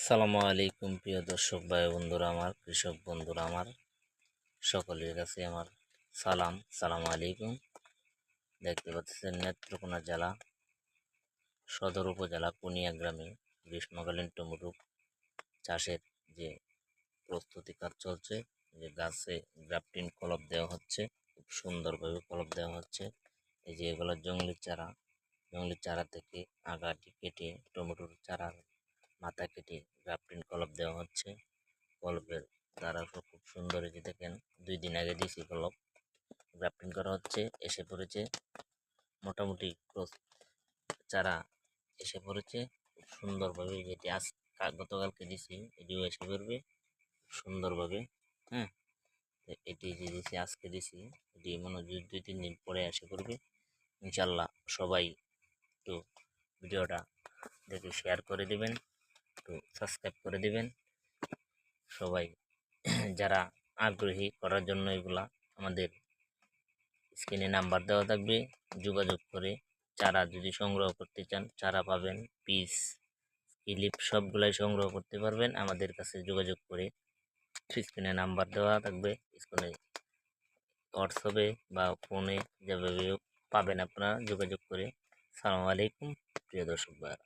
সালামু আলাইকুম প্রিয় দর্শক ভাই বন্ধুরা আমার, কৃষক বন্ধুরা আমার, সকলের কাছে আমার সালাম আলাইকুম। দেখতে পাচ্ছেন নেত্রকোনা জেলা সদর উপজেলা কুনিয়া গ্রামে গ্রীষ্মকালীন টমেটো চাষের যে প্রস্তুতি কাজ চলছে, যে গাছে গ্রাফটিং কলপ দেওয়া হচ্ছে, খুব সুন্দরভাবে কলপ দেওয়া হচ্ছে। এই যে এগুলো জঙ্গলি চারা থেকে আগাটি কেটে টমেটোর চারা মাথা কেটে গ্রাফটিং কলপ দেওয়া হচ্ছে। কলপের দ্বারা খুব সুন্দর, এই যে দেখেন 2 দিন আগে দিয়েছি কলপ, গ্রাফটিং করা হচ্ছে, এসে পড়েছে মোটামুটি চারা এসে পড়েছে খুব সুন্দরভাবে। যেটি আজ গতকালকে দিছি এটিও এসে পড়বে সুন্দরভাবে। হ্যাঁ, এটি যে দিছি আজকে দিছি, এটি মনে হয় 2-3 দিন পরে এসে পড়বে ইনশাল্লাহ। সবাই একটু ভিডিওটা দেখে শেয়ার করে দিবেন, একটু সাবস্ক্রাইব করে দিবেন সবাই যারা আগ্রহী করার জন্য। এগুলা আমাদের স্ক্রিনে নাম্বার দেওয়া থাকবে, যোগাযোগ করে চারা যদি সংগ্রহ করতে চান চারা পাবেন, পিস ক্লিপ সবগুলাই সংগ্রহ করতে পারবেন আমাদের কাছে যোগাযোগ করে। স্ক্রিনে নাম্বার দেওয়া থাকবে, স্ক্রিনে হোয়াটসঅ্যাপে বা ফোনে যেভাবে পাবেন আপনারা যোগাযোগ করে। সালামু আলাইকুম প্রিয় দর্শক ভাইরা।